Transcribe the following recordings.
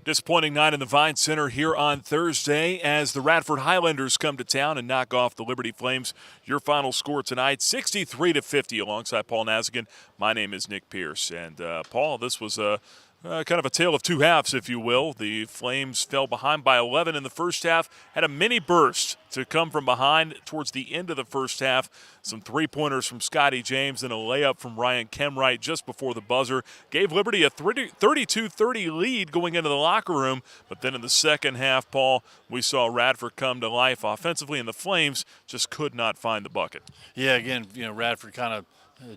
Disappointing night in the Vine Center here on Thursday as the Radford Highlanders come to town and knock off the Liberty Flames. Your final score tonight, 63-50, alongside Paul Nazigan. My name is Nick Pierce. And, Paul, this was kind of a tale of two halves, if you will. The Flames fell behind by 11 in the first half, had a mini burst to come from behind towards the end of the first half. Some three-pointers from Scotty James and a layup from Ryan Kemwright just before the buzzer gave Liberty a 32-30 lead going into the locker room. But then in the second half, Paul, we saw Radford come to life offensively, and the Flames just could not find the bucket. Yeah, again, Radford kind of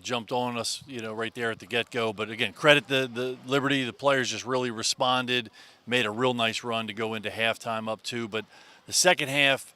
jumped on us, right there at the get-go. But, again, credit the Liberty. The players just really responded, made a real nice run to go into halftime up 2. But the second half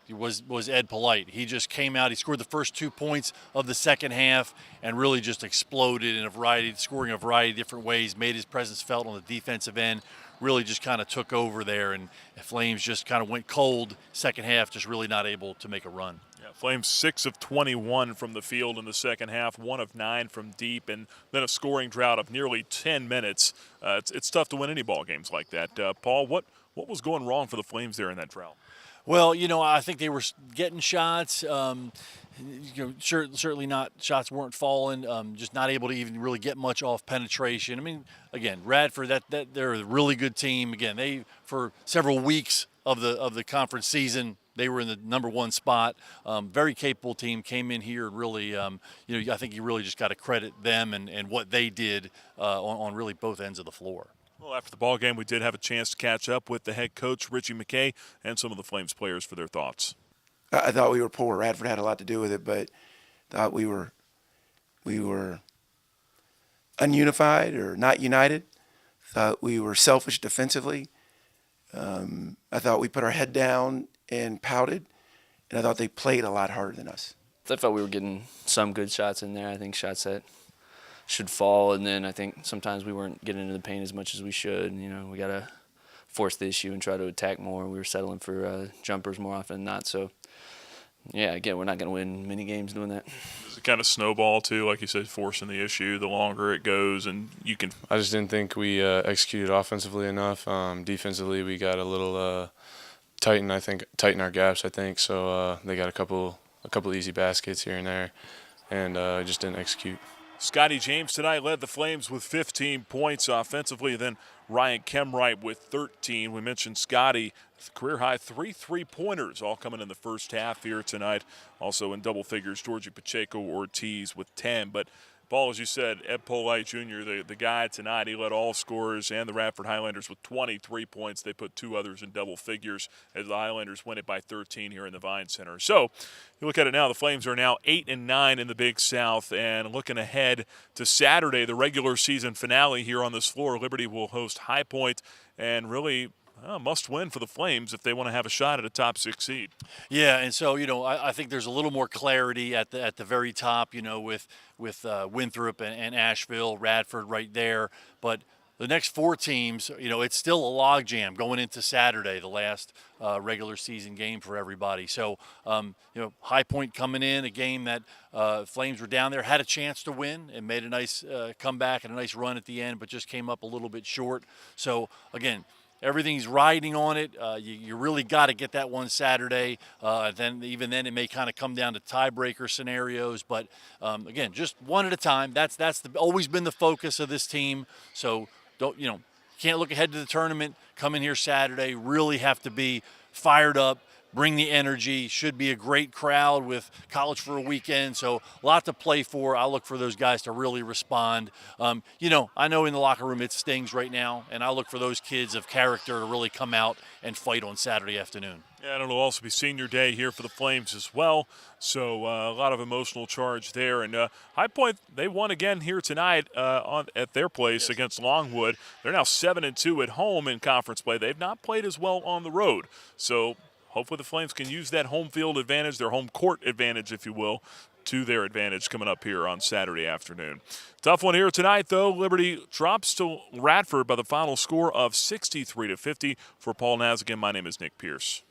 was Ed Polite. He just came out. He scored the first 2 points of the second half and really just exploded in scoring a variety of different ways, made his presence felt on the defensive end, really just kind of took over there. And the Flames just kind of went cold second half, just really not able to make a run. Yeah, Flames 6 of 21 from the field in the second half, 1 of 9 from deep, and then a scoring drought of nearly 10 minutes. It's tough to win any ball games like that. Paul, what was going wrong for the Flames there in that drought? Well, I think they were getting shots. Certainly not. Shots weren't falling. Just not able to even really get much off penetration. I mean, again, Radford, that they're a really good team. Again, they for several weeks of the conference season, they were in the number 1 spot. Very capable team, came in here and really, I think you really just got to credit them and what they did on really both ends of the floor. Well, after the ball game, we did have a chance to catch up with the head coach, Richie McKay, and some of the Flames players for their thoughts. I thought we were poor. Radford had a lot to do with it, but thought we were ununified or not united. Thought we were selfish defensively. I thought we put our head down and pouted, and I thought they played a lot harder than us. I felt we were getting some good shots in there. I think shots that should fall, and then I think sometimes we weren't getting into the paint as much as we should. We got to force the issue and try to attack more. We were settling for jumpers more often than not. So, yeah, again, we're not going to win many games doing that. Does it kind of snowball, too, like you said, forcing the issue the longer it goes, and you can... I just didn't think we executed offensively enough. Defensively, we got a little tighten our gaps, I think. So they got a couple easy baskets here and there, and just didn't execute. Scotty James tonight led the Flames with 15 points offensively, then Ryan Kemwright with 13. We mentioned Scotty, career-high 3 3-pointers, all coming in the first half here tonight. Also in double figures, Georgie Pacheco-Ortiz with 10. But, Paul, as you said, Ed Polite Jr., the guy tonight, he led all scorers and the Radford Highlanders with 23 points. They put 2 others in double figures as the Highlanders win it by 13 here in the Vine Center. So, you look at it now, the Flames are now 8-9 in the Big South, and looking ahead to Saturday, the regular season finale here on this floor, Liberty will host High Point, and really must win for the Flames if they want to have a shot at a top 6 seed. Yeah, and so I think there's a little more clarity at the very top, with Winthrop and Asheville, Radford right there, but the next 4 teams, it's still a logjam going into Saturday, the last regular season game for everybody. So, High Point coming in, a game that Flames were down there, had a chance to win and made a nice comeback and a nice run at the end, but just came up a little bit short. So, again, everything's riding on it. You really got to get that one Saturday. Then it may kind of come down to tiebreaker scenarios. But again, just one at a time. That's always been the focus of this team. So can't look ahead to the tournament. Come in here Saturday. Really have to be fired up. Bring the energy. Should be a great crowd with college for a weekend. So a lot to play for. I look for those guys to really respond. I know in the locker room it stings right now, and I look for those kids of character to really come out and fight on Saturday afternoon. Yeah, and it'll also be senior day here for the Flames as well. So a lot of emotional charge there. And High Point, they won again here tonight at their place against Longwood. They're now 7-2 at home in conference play. They've not played as well on the road. So hopefully the Flames can use that home field advantage, their home court advantage, if you will, to their advantage coming up here on Saturday afternoon. Tough one here tonight, though. Liberty drops to Radford by the final score of 63-50. For Paul Nazigan, my name is Nick Pierce.